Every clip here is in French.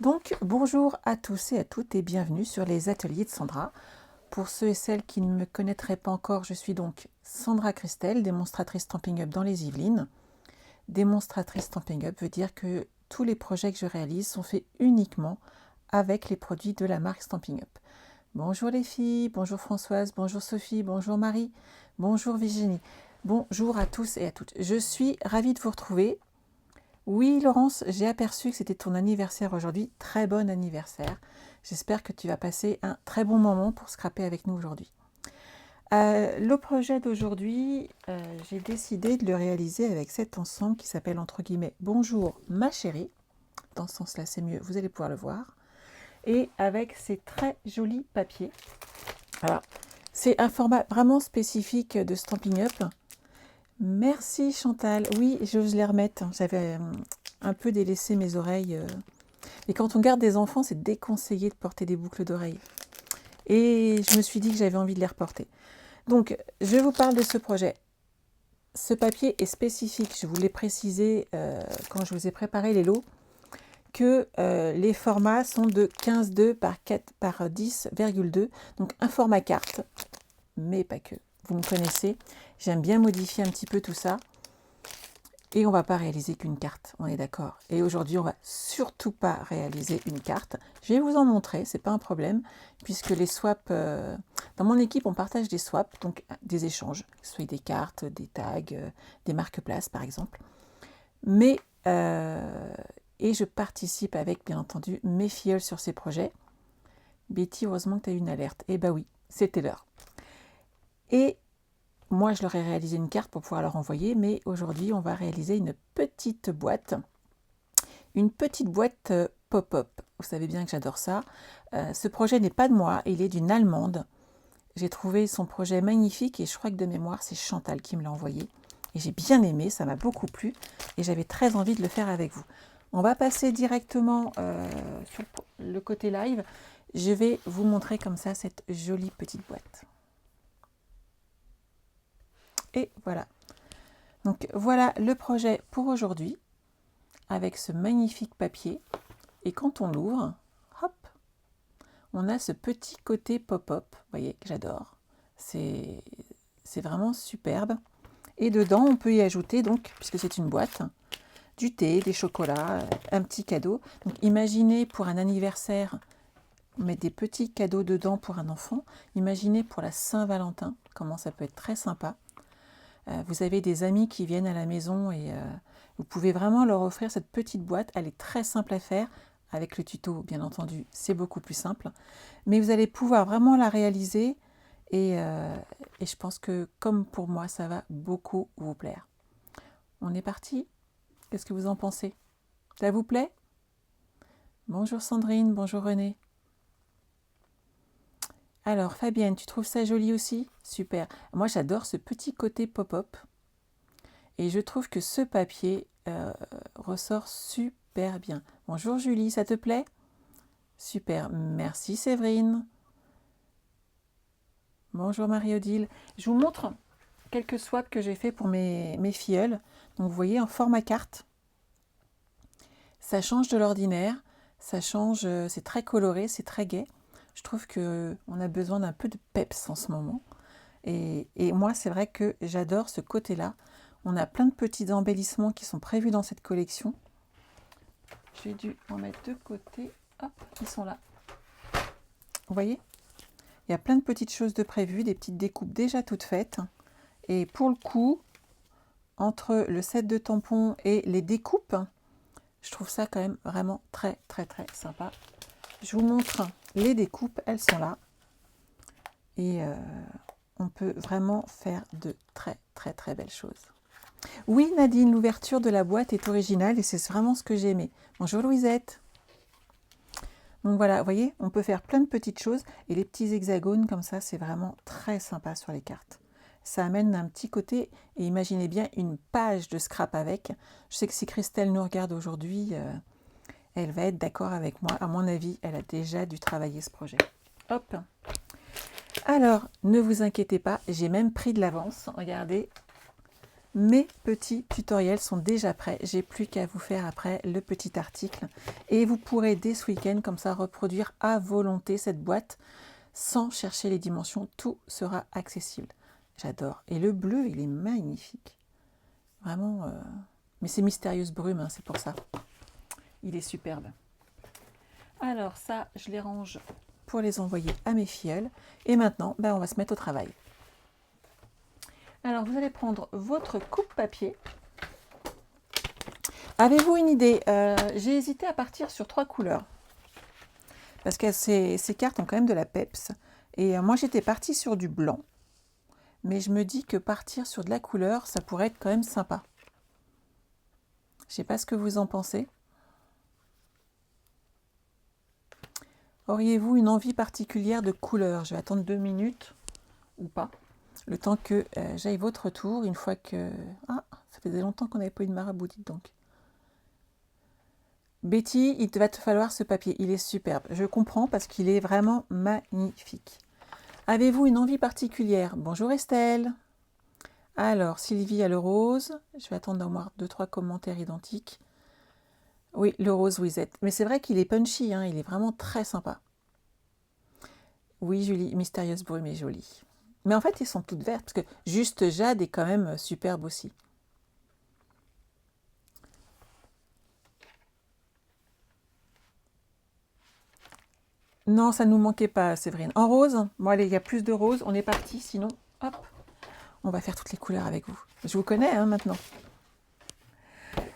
Donc, bonjour à tous et à toutes et bienvenue sur les ateliers de Sandra. Pour ceux et celles qui ne me connaîtraient pas encore, je suis donc Sandra Christelle, démonstratrice Stampin' Up dans les Yvelines. Démonstratrice Stampin' Up veut dire que tous les projets que je réalise sont faits uniquement avec les produits de la marque Stampin' Up. Bonjour les filles, bonjour Françoise, bonjour Sophie, bonjour Marie, bonjour Virginie. Bonjour à tous et à toutes. Je suis ravie de vous retrouver. Oui, Laurence, j'ai aperçu que c'était ton anniversaire aujourd'hui. Très bon anniversaire. J'espère que tu vas passer un très bon moment pour scraper avec nous aujourd'hui. Le projet d'aujourd'hui, j'ai décidé de le réaliser avec cet ensemble qui s'appelle entre guillemets Bonjour ma chérie. Dans ce sens-là, c'est mieux, vous allez pouvoir le voir. Et avec ces très jolis papiers. Alors, c'est un format vraiment spécifique de Stampin' Up. Merci Chantal. Oui, j'ose les remettre. J'avais un peu délaissé mes oreilles. Et quand on garde des enfants, c'est déconseillé de porter des boucles d'oreilles. Et je me suis dit que j'avais envie de les reporter. Donc, je vous parle de ce projet. Ce papier est spécifique. Je vous l'ai précisé quand je vous ai préparé les lots, que les formats sont de 15,2 par 4 par 10,2. Donc, un format carte, mais pas que. Vous me connaissez, j'aime bien modifier un petit peu tout ça. Et on ne va pas réaliser qu'une carte, on est d'accord. Et aujourd'hui, on ne va surtout pas réaliser une carte. Je vais vous en montrer, ce n'est pas un problème, puisque les swaps, dans mon équipe, on partage des swaps, donc des échanges, que ce soit des cartes, des tags, des marque-places par exemple. Mais, et je participe avec, bien entendu, mes filleuls sur ces projets. Betty, heureusement que tu as eu une alerte. Eh bien oui, c'était l'heure. Et moi, je leur ai réalisé une carte pour pouvoir leur envoyer, mais aujourd'hui, on va réaliser une petite boîte pop-up. Vous savez bien que j'adore ça. Ce projet n'est pas de moi, il est d'une Allemande. J'ai trouvé son projet magnifique et je crois que de mémoire, c'est Chantal qui me l'a envoyé. Et j'ai bien aimé, ça m'a beaucoup plu et j'avais très envie de le faire avec vous. On va passer directement sur le côté live. Je vais vous montrer comme ça cette jolie petite boîte. Et voilà. Donc voilà le projet pour aujourd'hui avec ce magnifique papier. Et quand on l'ouvre, hop, on a ce petit côté pop-up. Vous voyez que j'adore. C'est vraiment superbe. Et dedans, on peut y ajouter, donc, puisque c'est une boîte, du thé, des chocolats, un petit cadeau. Donc imaginez pour un anniversaire, mettre des petits cadeaux dedans pour un enfant. Imaginez pour la Saint-Valentin, comment ça peut être très sympa. Vous avez des amis qui viennent à la maison et vous pouvez vraiment leur offrir cette petite boîte. Elle est très simple à faire. Avec le tuto, bien entendu, c'est beaucoup plus simple. Mais vous allez pouvoir vraiment la réaliser et je pense que, comme pour moi, ça va beaucoup vous plaire. On est parti? Qu'est-ce que vous en pensez? Ça vous plaît? Bonjour Sandrine, bonjour René. Alors Fabienne, tu trouves ça joli aussi? Super. Moi j'adore ce petit côté pop-up. Et je trouve que ce papier ressort super bien. Bonjour Julie, ça te plaît? Super, merci Séverine. Bonjour Marie-Odile. Je vous montre quelques swaps que j'ai fait pour mes filleuls. Donc vous voyez en format carte. Ça change de l'ordinaire, ça change, c'est très coloré, c'est très gai. Je trouve qu'on a besoin d'un peu de peps en ce moment. Et moi, c'est vrai que j'adore ce côté-là. On a plein de petits embellissements qui sont prévus dans cette collection. J'ai dû en mettre de côté. Hop, ils sont là. Vous voyez? Il y a plein de petites choses de prévues, des petites découpes déjà toutes faites. Et pour le coup, entre le set de tampons et les découpes, je trouve ça quand même vraiment très très très sympa. Je vous montre les découpes, elles sont là. Et on peut vraiment faire de très très très belles choses. Oui Nadine, l'ouverture de la boîte est originale et c'est vraiment ce que j'ai aimé. Bonjour Louisette. Donc voilà, vous voyez, on peut faire plein de petites choses et les petits hexagones comme ça, c'est vraiment très sympa sur les cartes. Ça amène un petit côté et imaginez bien une page de scrap avec. Je sais que si Christelle nous regarde aujourd'hui, elle va être d'accord avec moi. À mon avis, elle a déjà dû travailler ce projet. Hop. Alors, ne vous inquiétez pas, j'ai même pris de l'avance. Regardez, Mes petits tutoriels sont déjà prêts. J'ai plus qu'à vous faire après le petit article. Et vous pourrez dès ce week-end, comme ça, reproduire à volonté cette boîte sans chercher les dimensions. Tout sera accessible. J'adore. Et le bleu, il est magnifique. Vraiment. Mais c'est Mystérieuse Brume, hein, c'est pour ça. Il est superbe. Alors ça, je les range pour les envoyer à mes filleuls. Et maintenant, on va se mettre au travail. Alors, vous allez prendre votre coupe-papier. Avez-vous une idée? J'ai hésité à partir sur 3 couleurs. Parce que ces cartes ont quand même de la peps. Et moi, j'étais partie sur du blanc. Mais je me dis que partir sur de la couleur, ça pourrait être quand même sympa. Je ne sais pas ce que vous en pensez. Auriez-vous une envie particulière de couleur? Je vais attendre 2 minutes ou pas. Le temps que j'aille votre tour, une fois que... Ah, ça faisait longtemps qu'on n'avait pas eu de marabout, dites donc. Betty, il va te falloir ce papier, il est superbe. Je comprends parce qu'il est vraiment magnifique. Avez-vous une envie particulière? Bonjour Estelle. Alors, Sylvie a le rose. Je vais attendre d'en voir 2-3 commentaires identiques. Oui, le rose Wisette. Mais c'est vrai qu'il est punchy, hein, il est vraiment très sympa. Oui, Julie, Mystérieuse Brume est jolie. Mais en fait, ils sont toutes vertes, parce que Juste Jade est quand même superbe aussi. Non, ça ne nous manquait pas, Séverine. En rose? Bon, allez, il y a plus de rose. On est parti, sinon, hop, on va faire toutes les couleurs avec vous. Je vous connais, hein, maintenant.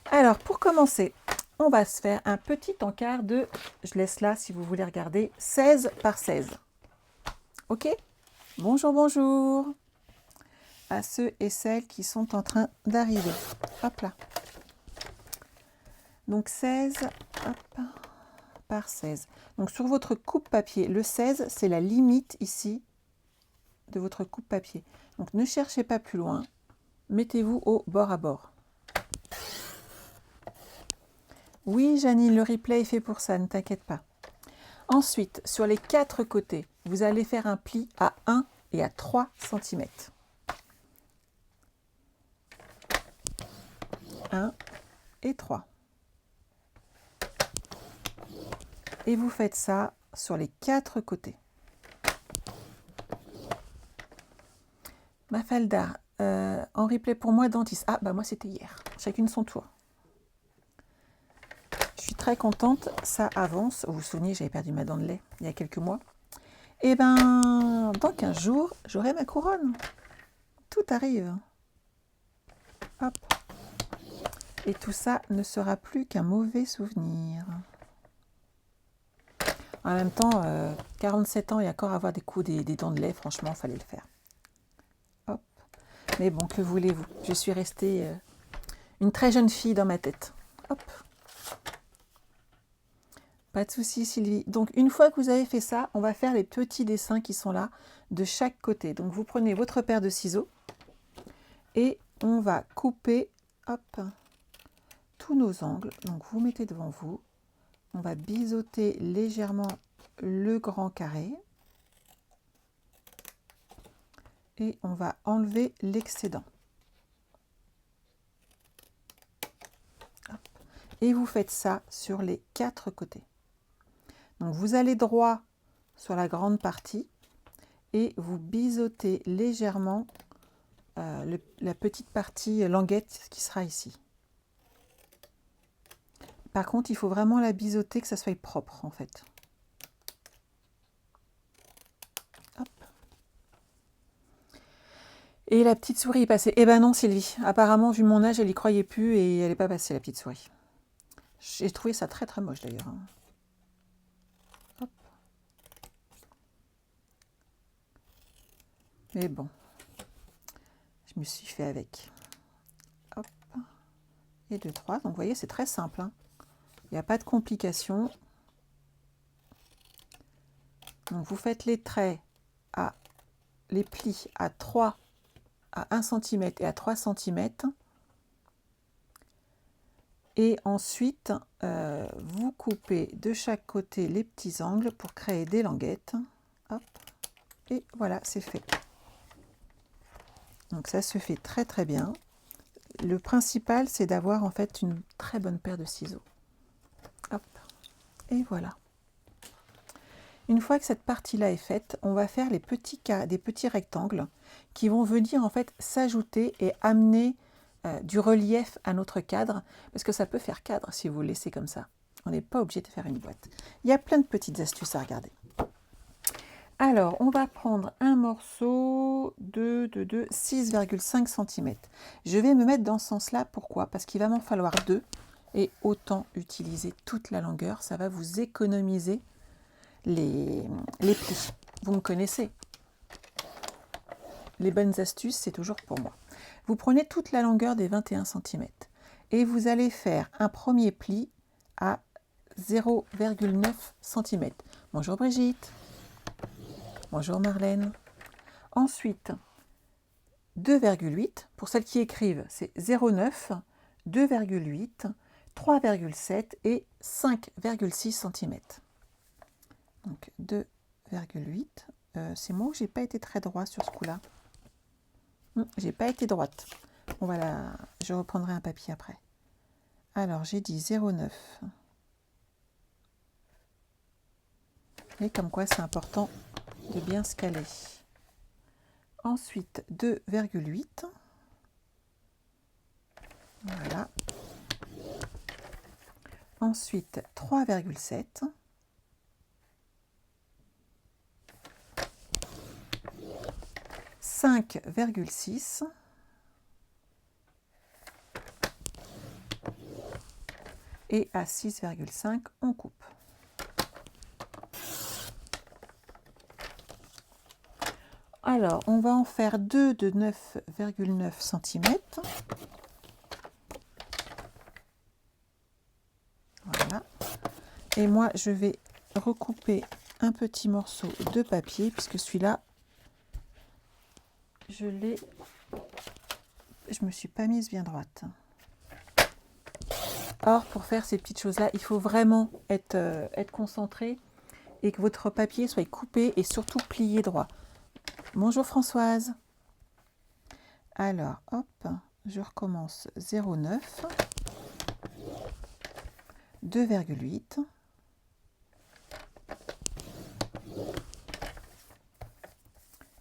Alors, pour commencer, on va se faire un petit encart de, je laisse là si vous voulez regarder, 16 par 16. Ok? Bonjour, bonjour à ceux et celles qui sont en train d'arriver. Hop là. Donc 16 hop, par 16. Donc sur votre coupe papier, le 16, c'est la limite ici de votre coupe papier. Donc ne cherchez pas plus loin. Mettez-vous au bord à bord. Oui, Janine, le replay est fait pour ça, ne t'inquiète pas. Ensuite, sur les 4 côtés, vous allez faire un pli à 1 et à 3 cm. 1 et 3. Et vous faites ça sur les 4 côtés. Mafalda, en replay pour moi, dentiste. Ah, bah moi c'était hier. Chacune son tour. Je suis très contente, ça avance. Vous vous souvenez, j'avais perdu ma dent de lait il y a quelques mois. Et ben, dans 15 jours, j'aurai ma couronne. Tout arrive. Hop. Et tout ça ne sera plus qu'un mauvais souvenir. En même temps, 47 ans et encore avoir des coups des dents de lait, franchement, il fallait le faire. Hop. Mais bon, que voulez-vous? Je suis restée une très jeune fille dans ma tête. Hop. Pas de souci, Sylvie. Donc, une fois que vous avez fait ça, on va faire les petits dessins qui sont là de chaque côté. Donc, vous prenez votre paire de ciseaux et on va couper, hop, tous nos angles. Donc, vous mettez devant vous. On va biseauter légèrement le grand carré. Et on va enlever l'excédent. Et vous faites ça sur les 4 côtés. Donc vous allez droit sur la grande partie et vous biseautez légèrement la petite partie languette qui sera ici. Par contre, il faut vraiment la biseauter que ça soit propre en fait. Hop. Et la petite souris est passée. Eh ben non, Sylvie. Apparemment, vu mon âge, elle y croyait plus et elle n'est pas passée, la petite souris. J'ai trouvé ça très très moche d'ailleurs. Hop. Mais bon, je me suis fait avec. Hop. Et 2, 3. Donc vous voyez, c'est très simple. Hein. Il n'y a pas de complications. Donc vous faites les traits à les plis à 3 à 1 cm et à 3 cm. Et ensuite, vous coupez de chaque côté les petits angles pour créer des languettes. Hop. Et voilà, c'est fait. Donc ça se fait très très bien. Le principal, c'est d'avoir en fait une très bonne paire de ciseaux. Hop, et voilà. Une fois que cette partie-là est faite, on va faire des petits rectangles qui vont venir en fait s'ajouter et amener du relief à notre cadre, parce que ça peut faire cadre si vous le laissez comme ça. On n'est pas obligé de faire une boîte. Il y a plein de petites astuces à regarder. Alors, on va prendre un morceau de 6,5 cm. Je vais me mettre dans ce sens-là. Pourquoi? Parce qu'il va m'en falloir 2. Et autant utiliser toute la longueur. Ça va vous économiser les plis. Vous me connaissez. Les bonnes astuces, c'est toujours pour moi. Vous prenez toute la longueur des 21 cm. Et vous allez faire un premier pli à 0,9 cm. Bonjour Brigitte. Bonjour Marlène. Ensuite, 2,8. Pour celles qui écrivent, c'est 0,9, 2,8, 3,7 et 5,6 cm. Donc 2,8. C'est moi où j'ai pas été très droit sur ce coup-là. J'ai pas été droite. Je reprendrai un papier après. Alors, j'ai dit 0,9. Et comme quoi, c'est important de bien se caler. Ensuite, 2,8. Voilà. Ensuite, 3,7. « 5,6 » et à 6,5, on coupe. Alors, on va en faire 2 de 9,9 cm. Voilà. Et moi, je vais recouper un petit morceau de papier, puisque celui-là, je me suis pas mise bien droite. Or, pour faire ces petites choses-là, il faut vraiment être concentré et que votre papier soit coupé et surtout plié droit. Bonjour Françoise. Alors, hop, je recommence 0,9, 2,8,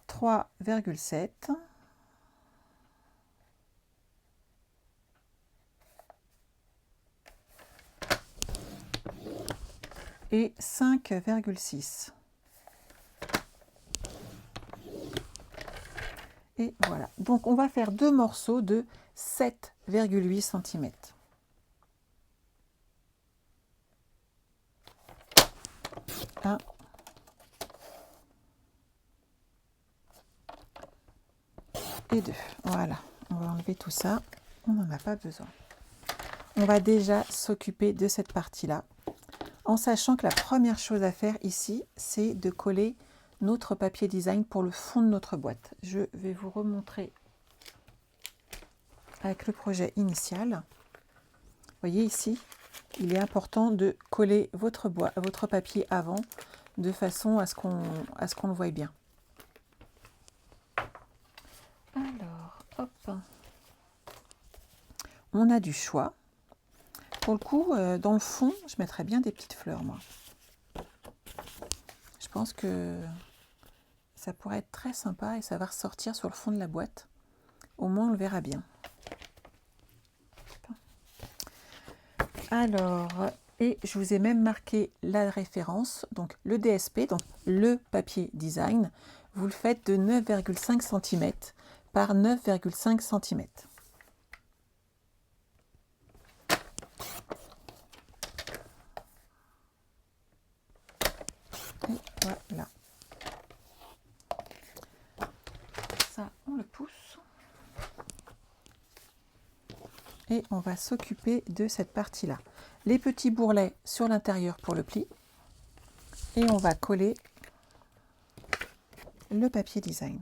3,7, et 5,6. Et voilà. Donc, on va faire deux morceaux de 7,8 cm. Un. Et deux. Voilà. On va enlever tout ça. On n'en a pas besoin. On va déjà s'occuper de cette partie-là, en sachant que la première chose à faire ici, c'est de coller notre papier design pour le fond de notre boîte. Je vais vous remontrer avec le projet initial. Vous voyez ici, il est important de coller votre papier avant, de façon à ce qu'on le voie bien. Alors, hop, on a du choix. Pour le coup, dans le fond, je mettrais bien des petites fleurs, moi. Je pense que ça pourrait être très sympa et ça va ressortir sur le fond de la boîte. Au moins, on le verra bien. Alors, et je vous ai même marqué la référence, donc le DSP, donc le papier design. Vous le faites de 9,5 cm par 9,5 cm. Et voilà. Ça, on le pousse. Et on va s'occuper de cette partie-là. Les petits bourrelets sur l'intérieur pour le pli. Et on va coller le papier design.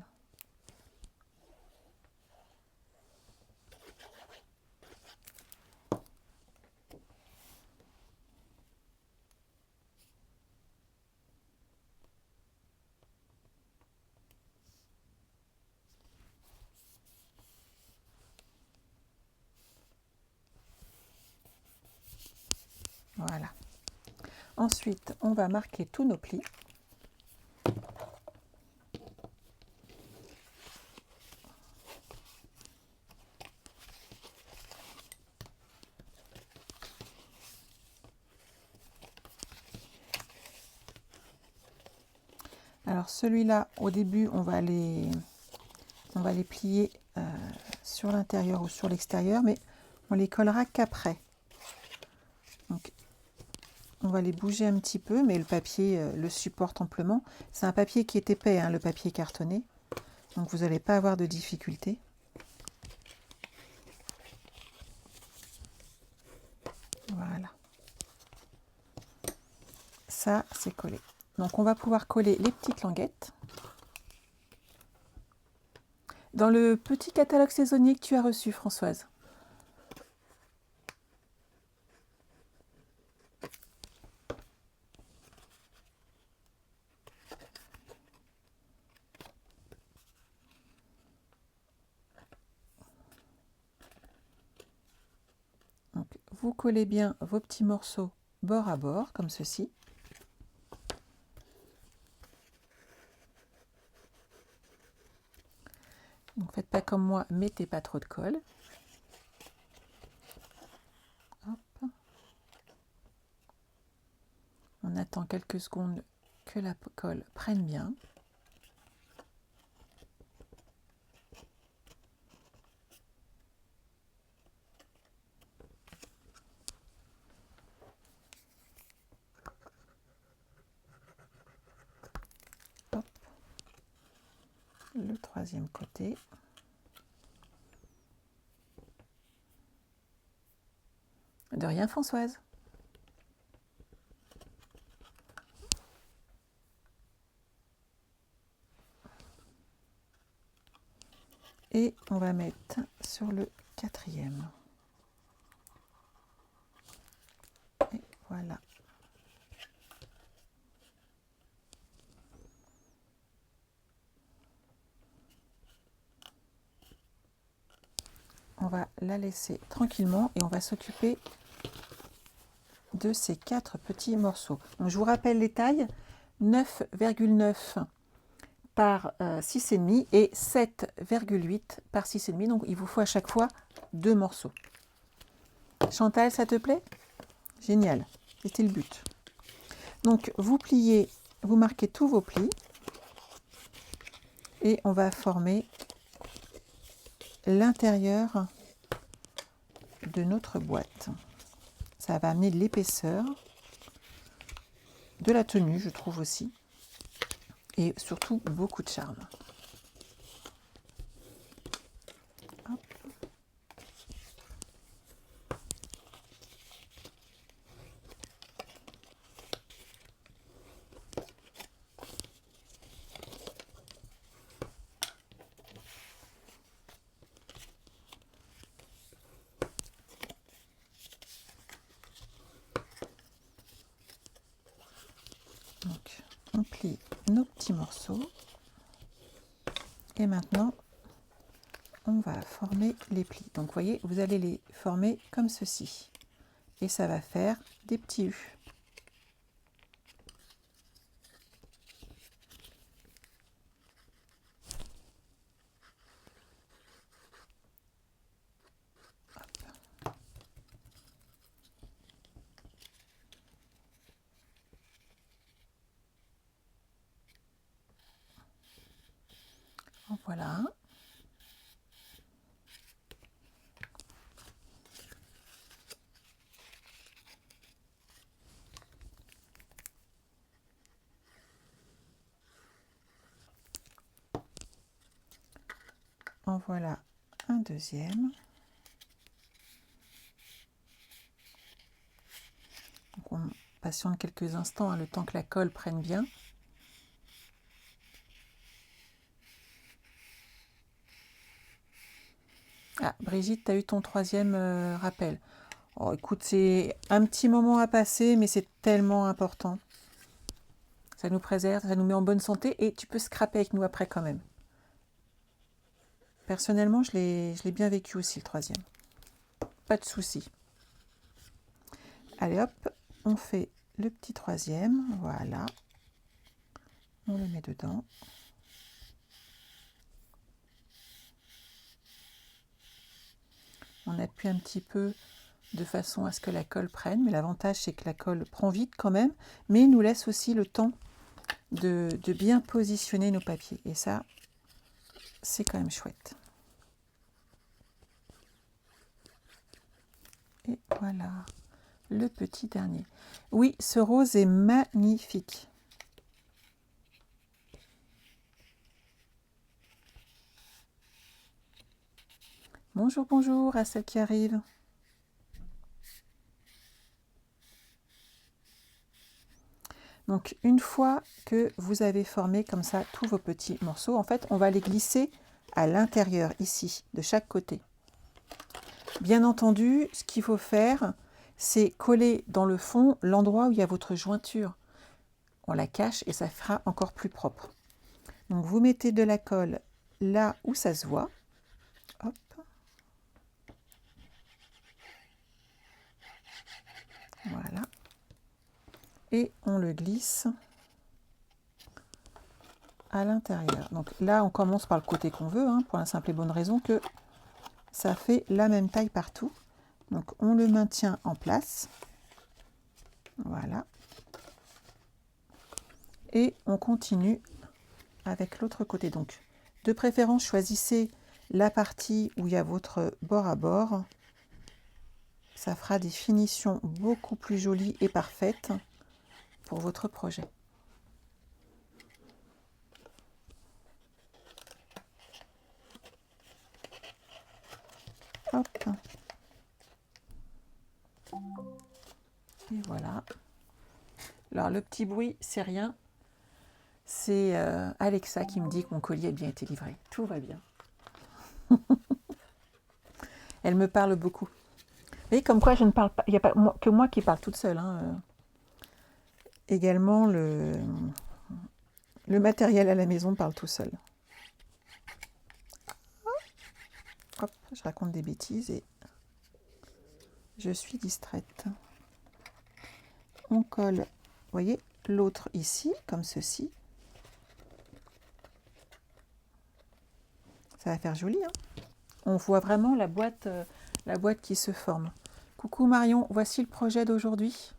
Voilà. Ensuite, on va marquer tous nos plis. Alors celui-là, au début, on va les plier sur l'intérieur ou sur l'extérieur, mais on les collera qu'après. Donc, on va les bouger un petit peu, mais le papier le supporte amplement. C'est un papier qui est épais, hein, le papier cartonné, donc vous n'allez pas avoir de difficultés. Voilà. Ça, c'est collé. Donc, on va pouvoir coller les petites languettes. Dans le petit catalogue saisonnier que tu as reçu, Françoise. Donc, vous collez bien vos petits morceaux bord à bord, comme ceci. Donc, faites pas comme moi, mettez pas trop de colle. Hop. On attend quelques secondes que la colle prenne bien. Hop. Le troisième côté. De rien, Françoise. Et on va mettre sur le quatrième. Et voilà. On va la laisser tranquillement et on va s'occuper de ces 4 petits morceaux. Donc, je vous rappelle les tailles, 9,9 par 6,5 et 7,8 par 6,5. Donc il vous faut à chaque fois 2 morceaux. Chantal, ça te plaît? Génial, c'était le but. Donc vous pliez, vous marquez tous vos plis et on va former l'intérieur de notre boîte. Ça va amener de l'épaisseur, de la tenue, je trouve aussi, et surtout beaucoup de charme. Hop. Donc, on plie nos petits morceaux et maintenant on va former les plis. Donc vous voyez, vous allez les former comme ceci et ça va faire des petits U. En voilà un. En voilà un deuxième. Donc on patiente quelques instants, hein, le temps que la colle prenne bien. Ah, Brigitte, tu as eu ton troisième rappel. Oh, écoute, c'est un petit moment à passer, mais c'est tellement important. Ça nous préserve, ça nous met en bonne santé et tu peux scraper avec nous après quand même. Personnellement, je l'ai bien vécu aussi, le troisième. Pas de souci. Allez hop, on fait le petit troisième, voilà. On le met dedans. On appuie un petit peu de façon à ce que la colle prenne, mais l'avantage c'est que la colle prend vite quand même, mais il nous laisse aussi le temps de bien positionner nos papiers. Et ça, c'est quand même chouette. Et voilà, le petit dernier. Oui, ce rose est magnifique. Bonjour, bonjour à celles qui arrivent. Donc, une fois que vous avez formé comme ça tous vos petits morceaux, en fait, on va les glisser à l'intérieur, ici, de chaque côté. Bien entendu, ce qu'il faut faire, c'est coller dans le fond l'endroit où il y a votre jointure. On la cache et ça fera encore plus propre. Donc, vous mettez de la colle là où ça se voit. Hop. Voilà. Et on le glisse à l'intérieur. Donc là, on commence par le côté qu'on veut, hein, pour la simple et bonne raison que ça fait la même taille partout. Donc on le maintient en place. Voilà. Et on continue avec l'autre côté. Donc de préférence, choisissez la partie où il y a votre bord à bord. Ça fera des finitions beaucoup plus jolies et parfaites pour votre projet. Hop. Et voilà. Alors le petit bruit, c'est rien. C'est Alexa qui me dit que mon colis a bien été livré. Tout va bien. Elle me parle beaucoup. Vous voyez, comme quoi je ne parle pas. Il n'y a pas que moi qui parle toute seule. Hein. Également, le matériel à la maison parle tout seul. Hop, je raconte des bêtises et je suis distraite. On colle, vous voyez, l'autre ici, comme ceci. Ça va faire joli. Hein. On voit vraiment la boîte qui se forme. Coucou Marion, voici le projet d'aujourd'hui.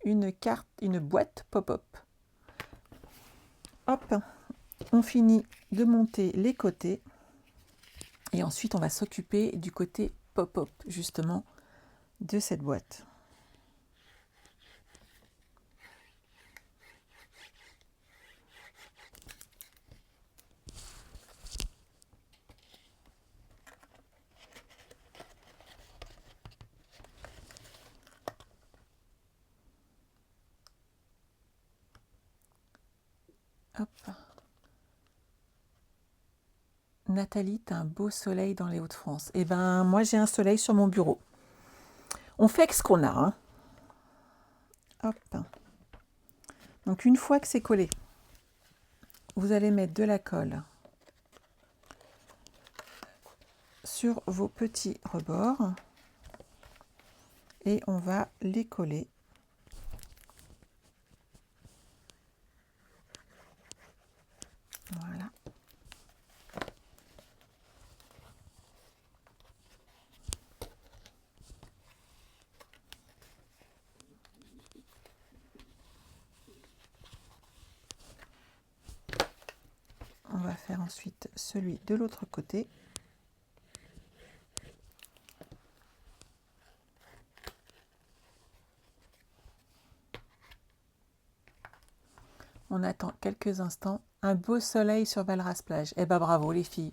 Une boîte pop-up. Hop, on finit de monter les côtés. Et ensuite, on va s'occuper du côté pop-up, justement, de cette boîte. Hop. Nathalie, t'as un beau soleil dans les Hauts-de-France. Eh ben, moi, j'ai un soleil sur mon bureau. On fait avec ce qu'on a. Hein. Hop. Donc, une fois que c'est collé, vous allez mettre de la colle sur vos petits rebords et on va les coller. Voilà. On va faire ensuite celui de l'autre côté. On attend quelques instants. Un beau soleil sur Valras-Plage. Eh ben bravo les filles.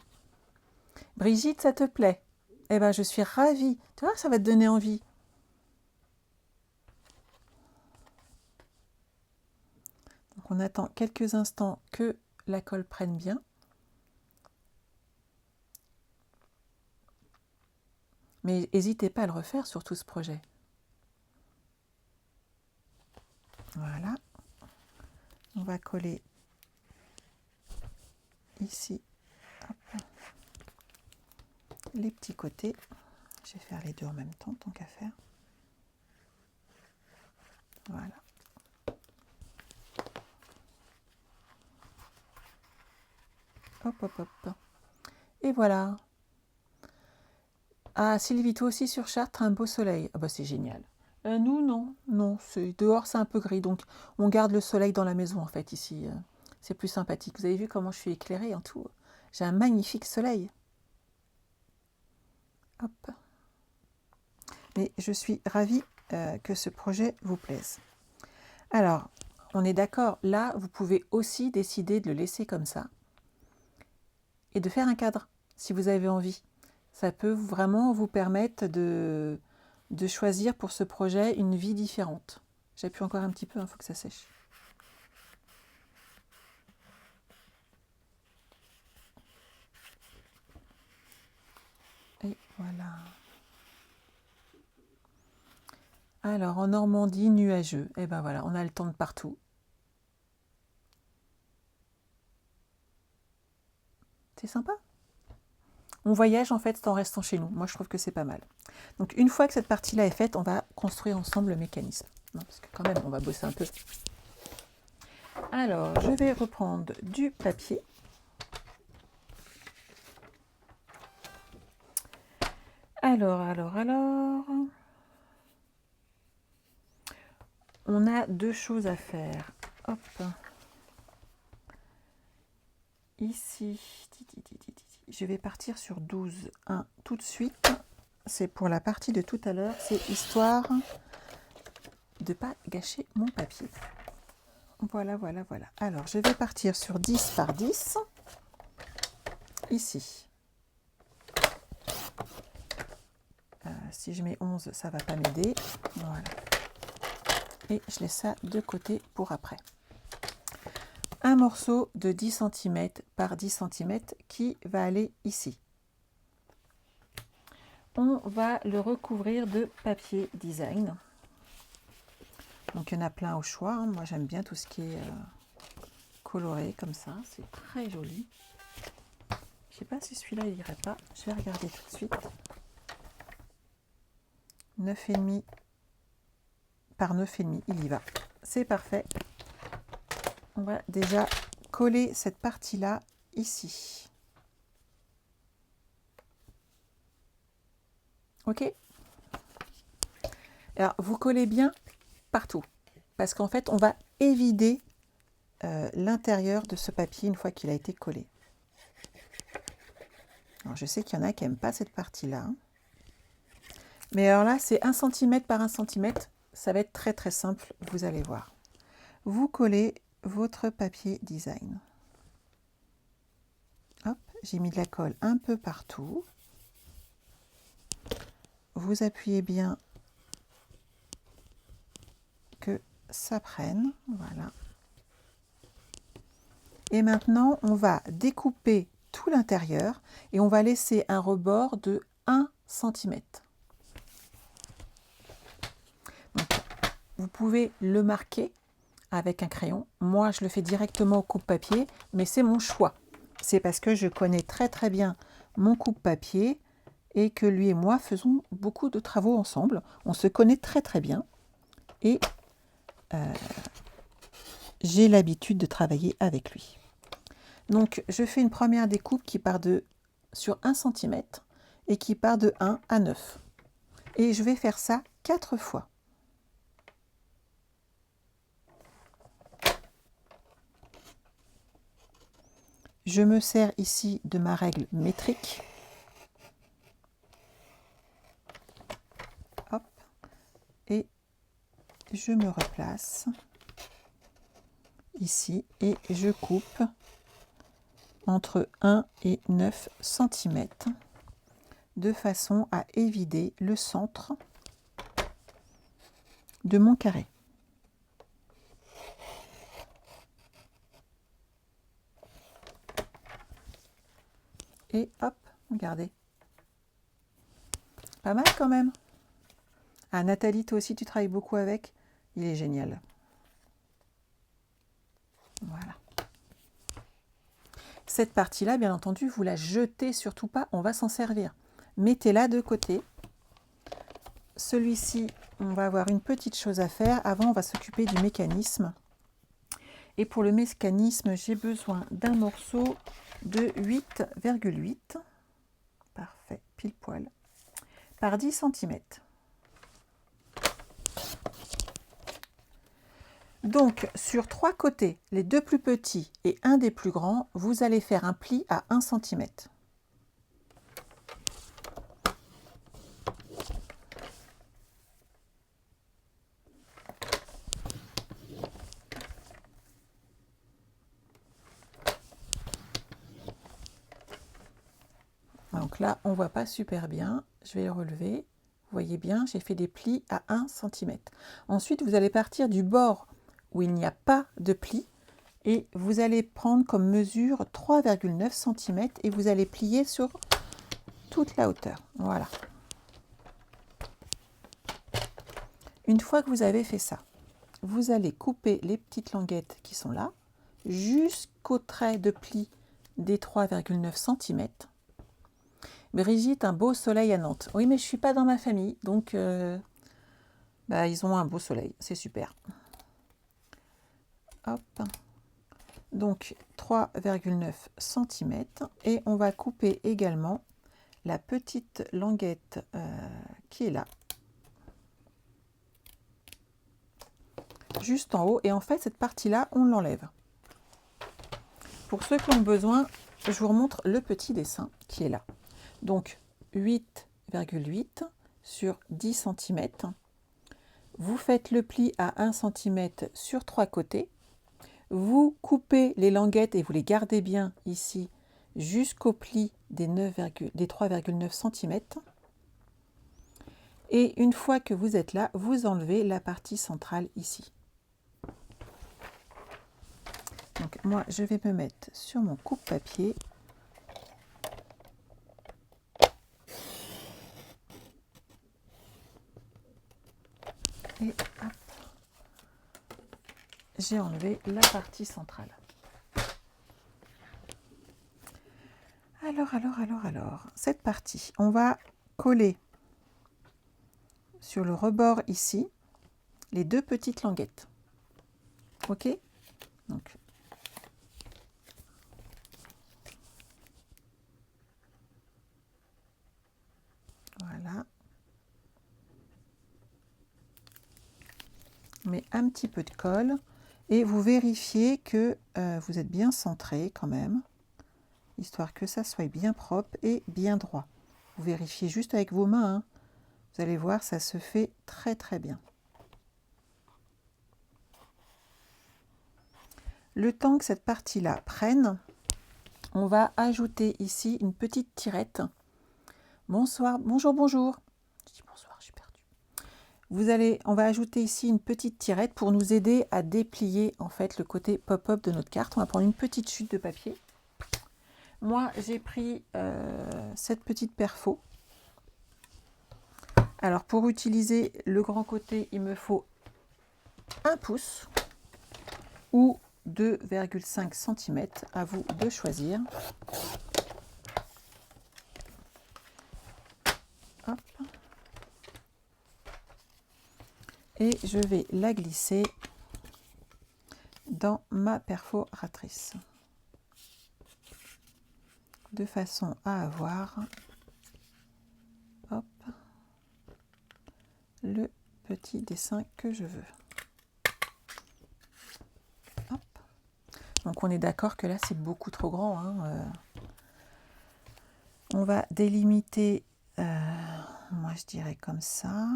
Brigitte, ça te plaît? Eh ben je suis ravie. Tu vois, ça va te donner envie. Donc on attend quelques instants que la colle prenne bien. Mais n'hésitez pas à le refaire sur tout ce projet. Voilà. On va coller ici hop, les petits côtés. Je vais faire les deux en même temps, tant qu'à faire. Voilà. Hop, hop, hop. Et voilà. Ah, Sylvie, toi aussi sur Chartres, un beau soleil. Ah bah c'est génial. Nous, non. Non, dehors, c'est un peu gris. Donc, on garde le soleil dans la maison, en fait, ici. C'est plus sympathique. Vous avez vu comment je suis éclairée en tout? J'ai un magnifique soleil. Hop. Mais je suis ravie que ce projet vous plaise. Alors, on est d'accord. Là, vous pouvez aussi décider de le laisser comme ça et de faire un cadre, si vous avez envie. Ça peut vraiment vous permettre de choisir pour ce projet une vie différente. J'appuie encore un petit peu, il faut que ça sèche. Et voilà. Alors, en Normandie, nuageux. Et ben voilà, on a le temps de partout. C'est sympa. On voyage en fait en restant chez nous. Moi, je trouve que c'est pas mal. Donc, une fois que cette partie-là est faite, on va construire ensemble le mécanisme. Non, parce que quand même, on va bosser un peu. Alors, je vais reprendre du papier. Alors. On a deux choses à faire. Hop. Ici, je vais partir sur 12. 1 tout de suite. C'est pour la partie de tout à l'heure. C'est histoire de ne pas gâcher mon papier. Voilà. Alors, je vais partir sur 10 par 10. Ici. Si je mets 11, ça ne va pas m'aider. Voilà. Et je laisse ça de côté pour après. Un morceau de 10 cm par 10 cm qui va aller ici. On va le recouvrir de papier design. Donc il y en a plein au choix. Moi j'aime bien tout ce qui est coloré comme ça. C'est très joli. Je ne sais pas si celui-là il irait pas. Je vais regarder tout de suite. 9,5 par 9,5, il y va. C'est parfait. On va déjà coller cette partie-là ici. Ok? Alors, vous collez bien partout. Parce qu'en fait, on va évider l'intérieur de ce papier une fois qu'il a été collé. Alors, je sais qu'il y en a qui n'aiment pas cette partie-là. Mais alors là, c'est 1 cm par 1 cm. Ça va être très très simple, vous allez voir. Vous collez votre papier design. Hop, j'ai mis de la colle un peu partout. Vous appuyez bien que ça prenne. Voilà. Et maintenant, on va découper tout l'intérieur et on va laisser un rebord de 1 cm. Donc, vous pouvez le marquer avec un crayon. Moi, je le fais directement au coupe-papier, mais c'est mon choix. C'est parce que je connais très très bien mon coupe-papier et que lui et moi faisons beaucoup de travaux ensemble. On se connaît très très bien et j'ai l'habitude de travailler avec lui. Donc, je fais une première découpe qui part sur 1 cm et qui part de 1 à 9. Et je vais faire ça 4 fois. Je me sers ici de ma règle métrique. Hop. Et je me replace ici et je coupe entre 1 et 9 cm de façon à évider le centre de mon carré. Et hop, regardez. Pas mal quand même. Ah, Nathalie, toi aussi tu travailles beaucoup avec. Il est génial. Voilà. Cette partie-là, bien entendu, vous la jetez surtout pas, on va s'en servir. Mettez-la de côté. Celui-ci, on va avoir une petite chose à faire. Avant, on va s'occuper du mécanisme. Et pour le mécanisme, j'ai besoin d'un morceau de 8,8. Parfait, pile poil. Par 10 cm. Donc, sur 3 côtés, les 2 plus petits et un des plus grands, vous allez faire un pli à 1 cm. Donc là, on ne voit pas super bien. Je vais le relever. Vous voyez bien, j'ai fait des plis à 1 cm. Ensuite, vous allez partir du bord où il n'y a pas de pli et vous allez prendre comme mesure 3,9 cm et vous allez plier sur toute la hauteur. Voilà. Une fois que vous avez fait ça, vous allez couper les petites languettes qui sont là jusqu'au trait de pli des 3,9 cm. Brigitte, un beau soleil à Nantes. Oui, mais je ne suis pas dans ma famille, donc ils ont un beau soleil, c'est super. Hop. Donc 3,9 cm et on va couper également la petite languette qui est là. Juste en haut, et en fait cette partie-là, on l'enlève. Pour ceux qui ont besoin, je vous remontre le petit dessin qui est là. Donc 8,8 sur 10 cm. Vous faites le pli à 1 cm sur 3 côtés. Vous coupez les languettes et vous les gardez bien ici jusqu'au pli des 3,9 cm. Et une fois que vous êtes là, vous enlevez la partie centrale ici. Donc moi, je vais me mettre sur mon coupe-papier. Et hop, j'ai enlevé la partie centrale. Alors, cette partie, on va coller sur le rebord ici les 2 petites languettes. Ok? Donc, voilà. On met un petit peu de colle et vous vérifiez que vous êtes bien centré quand même, histoire que ça soit bien propre et bien droit. Vous vérifiez juste avec vos mains, hein. Vous allez voir, ça se fait très très bien. Le temps que cette partie-là prenne, on va ajouter ici une petite tirette. Bonsoir, bonjour, bonjour. Je dis bonsoir, je suis perdue. On va ajouter ici une petite tirette pour nous aider à déplier en fait le côté pop-up de notre carte. On va prendre une petite chute de papier. Moi, j'ai pris cette petite perfo. Alors, pour utiliser le grand côté, il me faut 1 pouce ou 2,5 cm. À vous de choisir. Hop. Et je vais la glisser dans ma perforatrice de façon à avoir hop, le petit dessin que je veux. Hop. Donc on est d'accord que là c'est beaucoup trop grand, hein. On va délimiter, moi je dirais comme ça.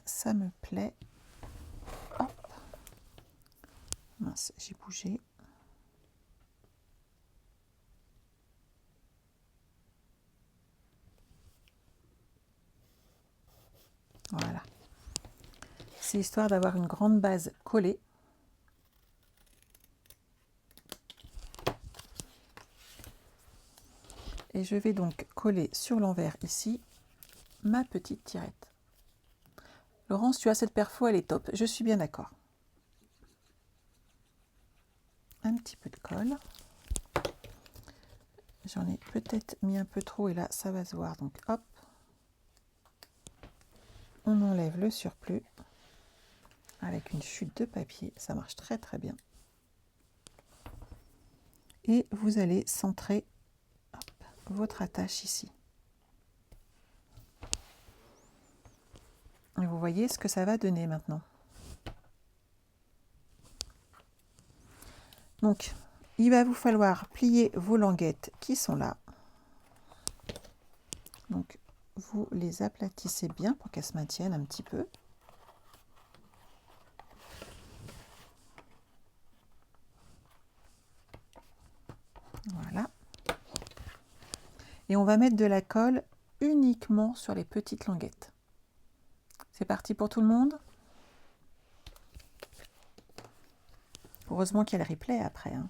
Ça me plaît. Hop. Mince, j'ai bougé. Voilà. C'est histoire d'avoir une grande base collée. Et je vais donc coller sur l'envers ici ma petite tirette. Laurence, tu as cette perfo, elle est top. Je suis bien d'accord. Un petit peu de colle. J'en ai peut-être mis un peu trop et là, ça va se voir. Donc, hop, on enlève le surplus avec une chute de papier. Ça marche très très bien. Et vous allez centrer votre attache ici. Et vous voyez ce que ça va donner maintenant. Donc, il va vous falloir plier vos languettes qui sont là. Donc, vous les aplatissez bien pour qu'elles se maintiennent un petit peu. Voilà. Et on va mettre de la colle uniquement sur les petites languettes. C'est parti pour tout le monde? Heureusement qu'il y a le replay après. Hein.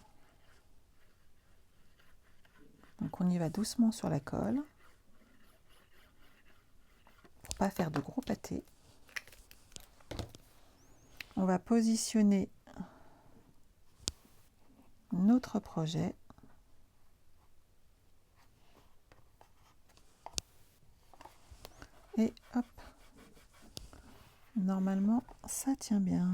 Donc on y va doucement sur la colle. Pour pas faire de gros pâtés. On va positionner notre projet. Et hop. Normalement, ça tient bien.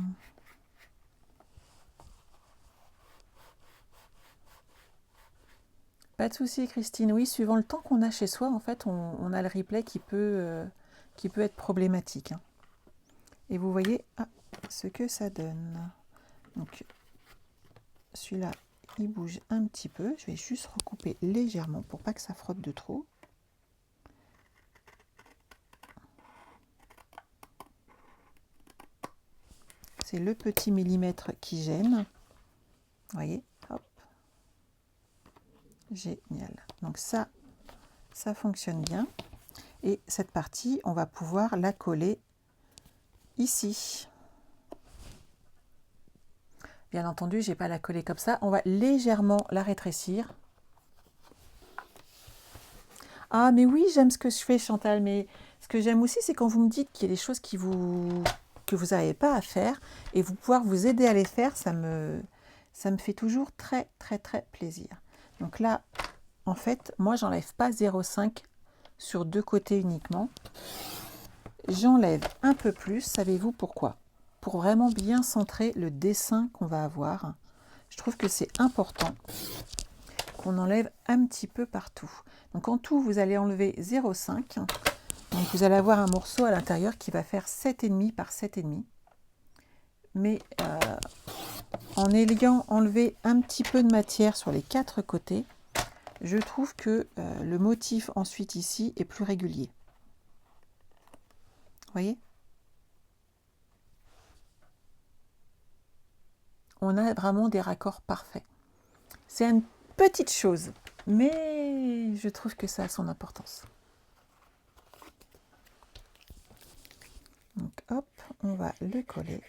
Pas de souci, Christine. Oui, suivant le temps qu'on a chez soi, en fait, on a le replay qui peut être problématique. Hein. Et vous voyez ce que ça donne. Donc, celui-là, il bouge un petit peu. Je vais juste recouper légèrement pour pas que ça frotte de trop. C'est le petit millimètre qui gêne. Vous voyez, hop. Génial. Donc ça fonctionne bien. Et cette partie, on va pouvoir la coller ici. Bien entendu, je n'ai pas la coller comme ça. On va légèrement la rétrécir. Ah, mais oui, j'aime ce que je fais, Chantal. Mais ce que j'aime aussi, c'est quand vous me dites qu'il y a des choses que vous n'avez pas à faire et vous pouvoir vous aider à les faire, ça me fait toujours très, très, très plaisir. Donc là, en fait, moi, j'enlève pas 0,5 sur deux côtés uniquement. J'enlève un peu plus. Savez-vous pourquoi? Pour vraiment bien centrer le dessin qu'on va avoir. Je trouve que c'est important qu'on enlève un petit peu partout. Donc en tout, vous allez enlever 0,5. Donc vous allez avoir un morceau à l'intérieur qui va faire 7,5 par 7,5. Mais en ayant enlevé un petit peu de matière sur les quatre côtés, je trouve que le motif ensuite ici est plus régulier. Vous voyez? On a vraiment des raccords parfaits. C'est une petite chose, mais je trouve que ça a son importance. Donc hop, on va le coller.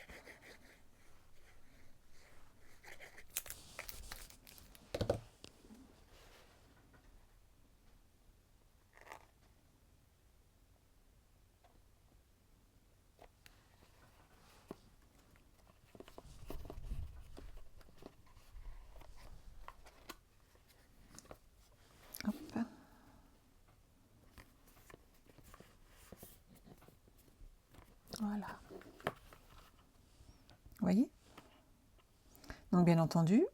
Hop. Voilà. Vous voyez? Donc bien entendu,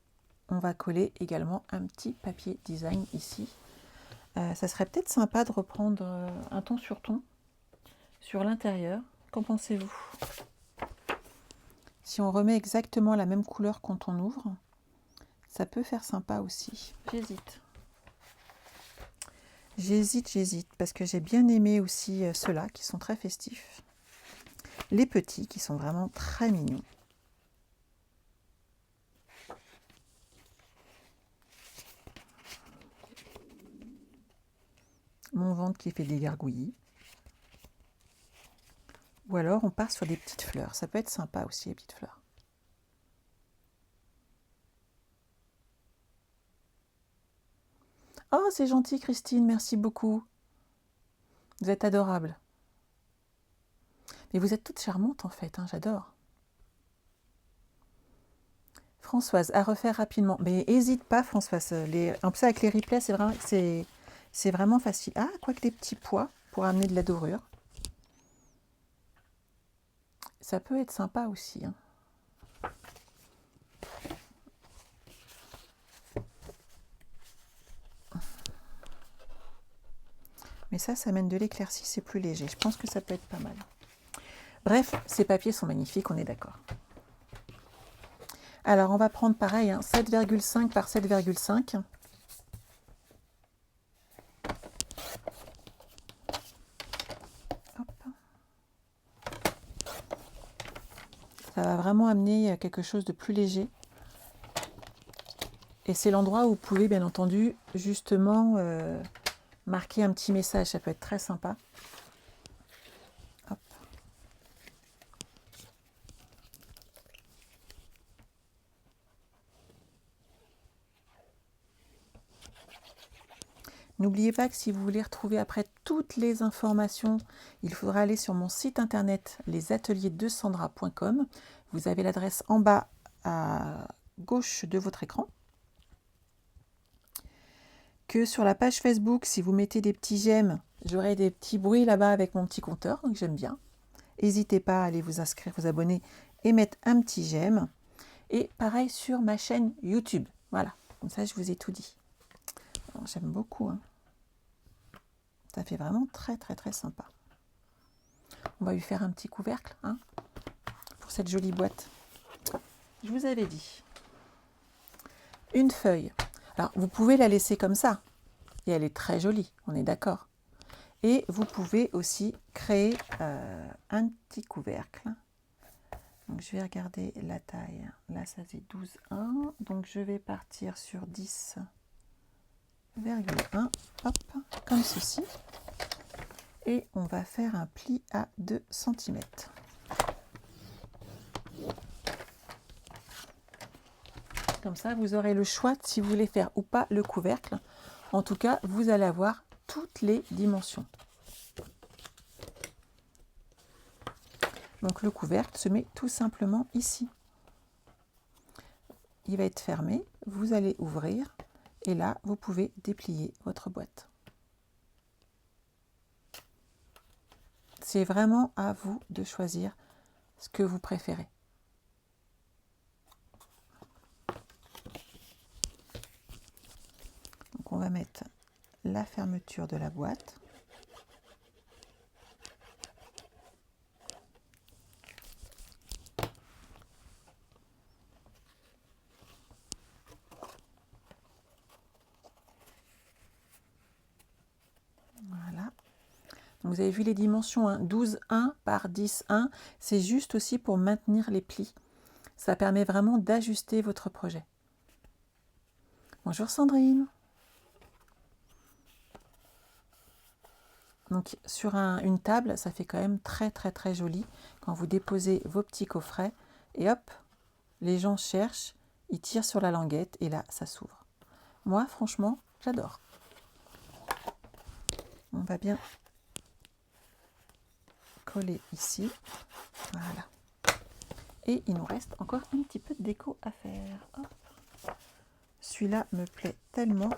on va coller également un petit papier design ici. Ça serait peut-être sympa de reprendre un ton sur l'intérieur. Qu'en pensez-vous? Si on remet exactement la même couleur quand on ouvre, ça peut faire sympa aussi. J'hésite, parce que j'ai bien aimé aussi ceux-là qui sont très festifs. Les petits qui sont vraiment très mignons. Mon ventre qui fait des gargouillis. Ou alors on part sur des petites fleurs. Ça peut être sympa aussi, les petites fleurs. Oh, c'est gentil, Christine, merci beaucoup. Vous êtes adorable. Mais vous êtes toutes charmantes en fait, hein, j'adore. Françoise, à refaire rapidement. Mais hésite pas, Françoise. En plus, avec les replays, c'est vraiment facile. Ah, quoique des petits pois pour amener de la dorure. Ça peut être sympa aussi. Hein. Mais ça mène de l'éclaircie, c'est plus léger. Je pense que ça peut être pas mal. Bref, ces papiers sont magnifiques, on est d'accord. Alors, on va prendre pareil, hein, 7,5 par 7,5. Ça va vraiment amener quelque chose de plus léger. Et c'est l'endroit où vous pouvez, bien entendu, justement, marquer un petit message. Ça peut être très sympa. Hop. N'oubliez pas que si vous voulez retrouver après toutes les informations, il faudra aller sur mon site internet lesateliers-de-sandra.com. Vous avez l'adresse en bas à gauche de votre écran. Que sur la page Facebook, si vous mettez des petits j'aime, j'aurai des petits bruits là-bas avec mon petit compteur, donc j'aime bien. N'hésitez pas à aller vous inscrire, vous abonner et mettre un petit j'aime. Et pareil sur ma chaîne YouTube. Voilà, comme ça je vous ai tout dit. J'aime beaucoup. Hein. Ça fait vraiment très très très sympa. On va lui faire un petit couvercle hein, pour cette jolie boîte. Je vous avais dit. Une feuille. Alors vous pouvez la laisser comme ça. Et elle est très jolie, on est d'accord. Et vous pouvez aussi créer un petit couvercle. Donc je vais regarder la taille. Là ça fait 12,1. Donc je vais partir sur 10,1. Hop, comme ceci. Et on va faire un pli à 2 cm. Comme ça, vous aurez le choix si vous voulez faire ou pas le couvercle. En tout cas, vous allez avoir toutes les dimensions. Donc le couvercle se met tout simplement ici. Il va être fermé, vous allez ouvrir et là, vous pouvez déplier votre boîte. C'est vraiment à vous de choisir ce que vous préférez. Donc on va mettre la fermeture de la boîte. Voilà. Donc vous avez vu les dimensions, hein, 12,1 par 10,1. C'est juste aussi pour maintenir les plis. Ça permet vraiment d'ajuster votre projet. Bonjour Sandrine. Donc sur une table, ça fait quand même très très très joli quand vous déposez vos petits coffrets et hop, les gens cherchent, ils tirent sur la languette et là ça s'ouvre. Moi franchement, j'adore. On va bien coller ici. Voilà. Et il nous reste encore un petit peu de déco à faire. Celui-là me plaît tellement.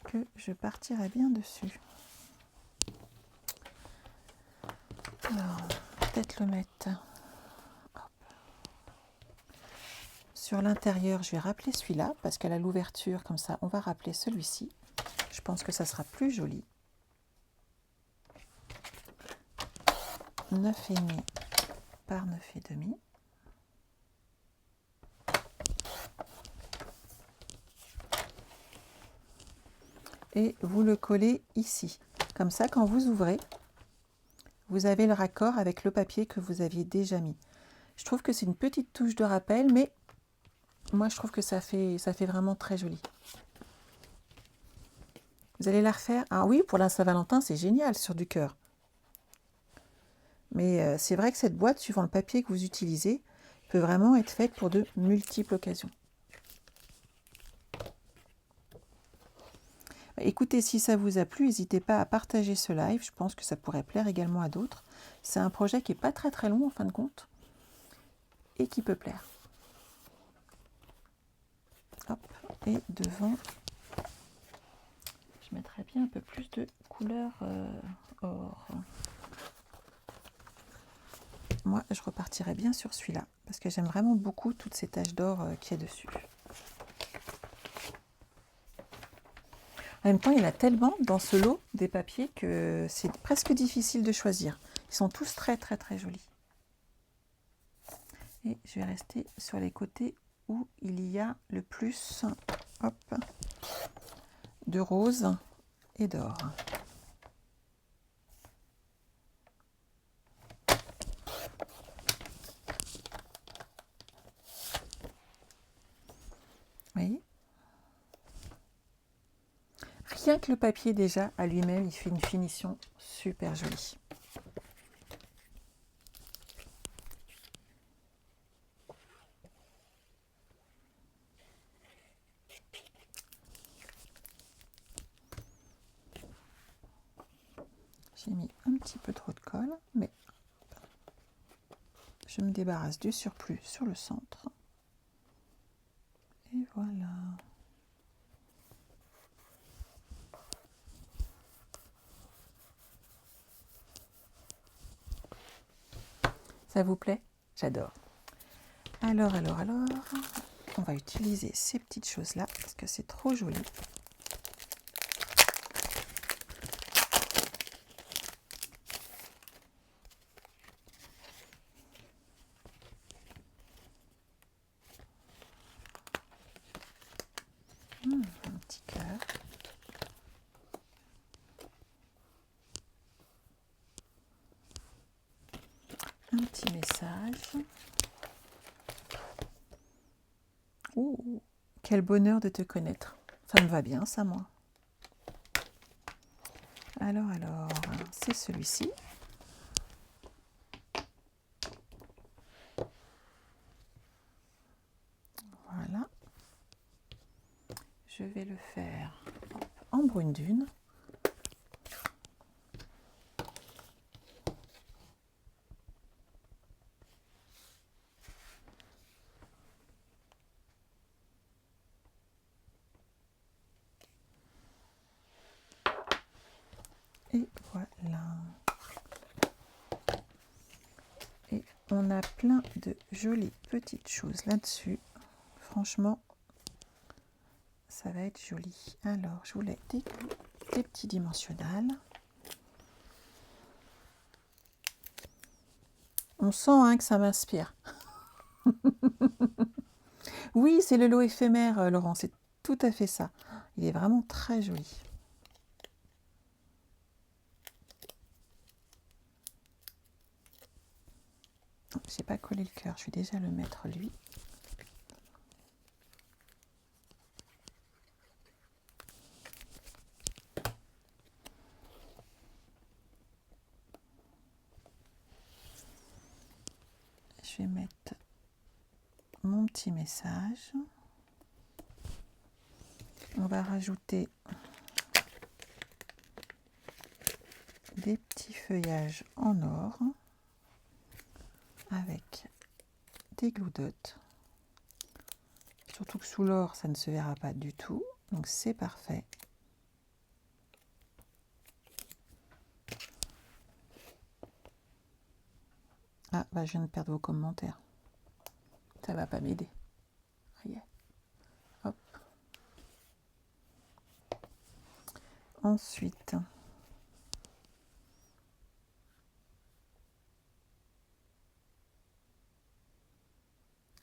Que je partirai bien dessus. Alors, peut-être le mettre. Hop. Sur l'intérieur, je vais rappeler celui-là parce qu'elle a l'ouverture comme ça. On va rappeler celui-ci. Je pense que ça sera plus joli. 9,5 par 9,5. Et vous le collez ici. Comme ça, quand vous ouvrez, vous avez le raccord avec le papier que vous aviez déjà mis. Je trouve que c'est une petite touche de rappel, mais moi je trouve que ça fait vraiment très joli. Vous allez la refaire. Ah oui, pour la Saint-Valentin, c'est génial sur du cœur. Mais c'est vrai que cette boîte, suivant le papier que vous utilisez, peut vraiment être faite pour de multiples occasions. Écoutez, si ça vous a plu, n'hésitez pas à partager ce live. Je pense que ça pourrait plaire également à d'autres. C'est un projet qui n'est pas très très long en fin de compte et qui peut plaire. Hop, et devant, je mettrais bien un peu plus de couleur or. Moi, je repartirais bien sur celui-là parce que j'aime vraiment beaucoup toutes ces taches d'or qu'il y a dessus. En même temps, il y en a tellement dans ce lot des papiers que c'est presque difficile de choisir. Ils sont tous très très très jolis. Et je vais rester sur les côtés où il y a le plus, hop, de rose et d'or. Vous voyez ? Rien que le papier déjà à lui-même, il fait une finition super jolie. J'ai mis un petit peu trop de colle, mais je me débarrasse du surplus sur le centre. Et voilà. Ça vous plaît? J'adore. Alors, on va utiliser ces petites choses-là parce que c'est trop joli. Un petit cœur. Un petit message. Ouh, quel bonheur de te connaître. Ça me va bien, ça, moi. Alors, c'est celui-ci. Voilà. Je vais le faire en brune dune. Et voilà. Et on a plein de jolies petites choses là-dessus. Franchement, ça va être joli. Alors, je voulais des petits dimensionnels. On sent hein, que ça m'inspire. Oui, c'est le lot éphémère, Laurent. C'est tout à fait ça. Il est vraiment très joli. J'ai pas collé le cœur. Je vais déjà le mettre lui. Je vais mettre mon petit message. On va rajouter des petits feuillages en or avec des glue dots. Surtout que sous l'or, ça ne se verra pas du tout. Donc c'est parfait. Ah, bah, je viens de perdre vos commentaires. Ça va pas m'aider. Hop. Ensuite,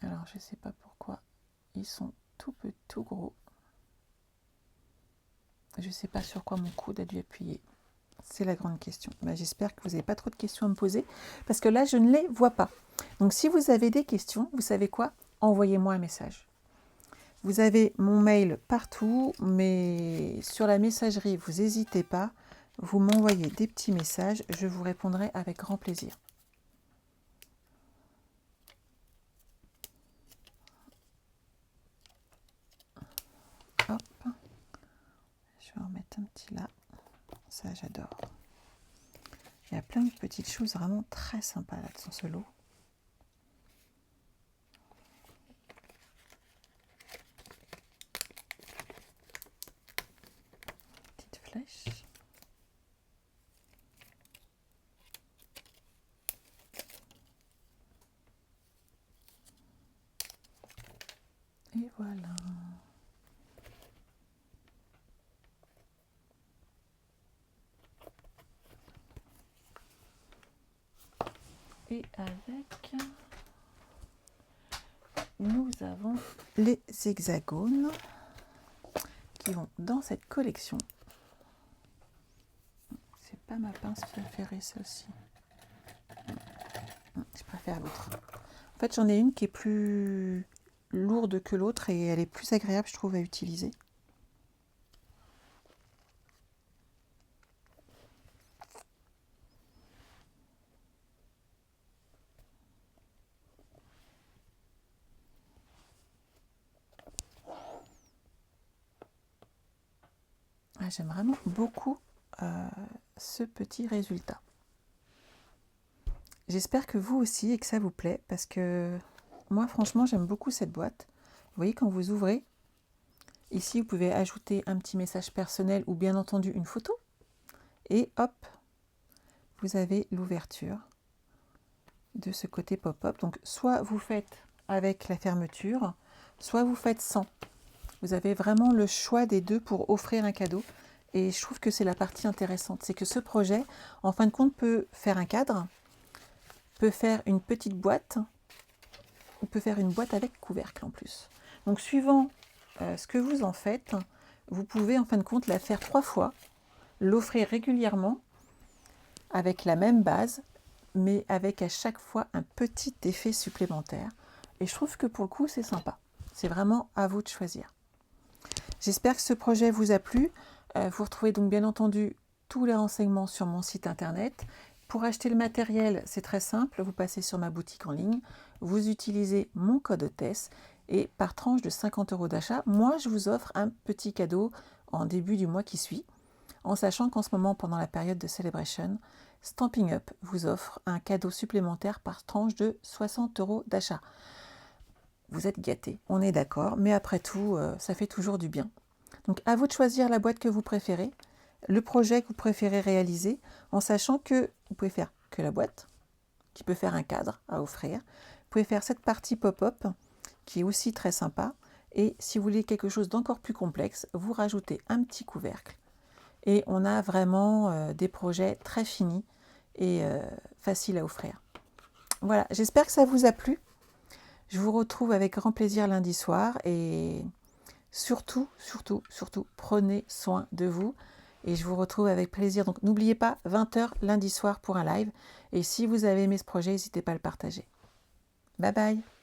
alors je sais pas pourquoi ils sont tout gros. Je sais pas sur quoi mon coude a dû appuyer. C'est la grande question. Bah, j'espère que vous n'avez pas trop de questions à me poser parce que là je ne les vois pas. Donc si vous avez des questions, vous savez quoi? Envoyez-moi un message. Vous avez mon mail partout, mais sur la messagerie, vous n'hésitez pas. Vous m'envoyez des petits messages, je vous répondrai avec grand plaisir. Hop. Je vais en mettre partie-là. Ça, j'adore. Il y a plein de petites choses vraiment très sympas là dans ce lot. Petite flèche. Et voilà. Et avec, nous avons les hexagones qui vont dans cette collection. C'est pas ma pince préférée, celle-ci. Je préfère l'autre. En fait, j'en ai une qui est plus lourde que l'autre et elle est plus agréable, je trouve, à utiliser. Ah, j'aime vraiment beaucoup ce petit résultat. J'espère que vous aussi et que ça vous plaît parce que moi franchement j'aime beaucoup cette boîte. Vous voyez quand vous ouvrez, ici vous pouvez ajouter un petit message personnel ou bien entendu une photo et hop, vous avez l'ouverture de ce côté pop-up. Donc soit vous faites avec la fermeture, soit vous faites sans. Vous avez vraiment le choix des deux pour offrir un cadeau. Et je trouve que c'est la partie intéressante. C'est que ce projet, en fin de compte, peut faire un cadre, peut faire une petite boîte, ou peut faire une boîte avec couvercle en plus. Donc suivant ce que vous en faites, vous pouvez en fin de compte la faire 3 fois, l'offrir régulièrement avec la même base, mais avec à chaque fois un petit effet supplémentaire. Et je trouve que pour le coup, c'est sympa. C'est vraiment à vous de choisir. J'espère que ce projet vous a plu. Vous retrouvez donc bien entendu tous les renseignements sur mon site internet. Pour acheter le matériel, c'est très simple. Vous passez sur ma boutique en ligne, vous utilisez mon code TESS et par tranche de 50 € d'achat, moi je vous offre un petit cadeau en début du mois qui suit, en sachant qu'en ce moment, pendant la période de Celebration, Stampin' Up vous offre un cadeau supplémentaire par tranche de 60 € d'achat. Vous êtes gâtés, on est d'accord, mais après tout, ça fait toujours du bien. Donc à vous de choisir la boîte que vous préférez, le projet que vous préférez réaliser, en sachant que vous pouvez faire que la boîte, qui peut faire un cadre à offrir. Vous pouvez faire cette partie pop-up, qui est aussi très sympa. Et si vous voulez quelque chose d'encore plus complexe, vous rajoutez un petit couvercle. Et on a vraiment des projets très finis et faciles à offrir. Voilà, j'espère que ça vous a plu. Je vous retrouve avec grand plaisir lundi soir et surtout, prenez soin de vous et je vous retrouve avec plaisir. Donc n'oubliez pas, 20 h lundi soir pour un live. Et si vous avez aimé ce projet, n'hésitez pas à le partager. Bye bye!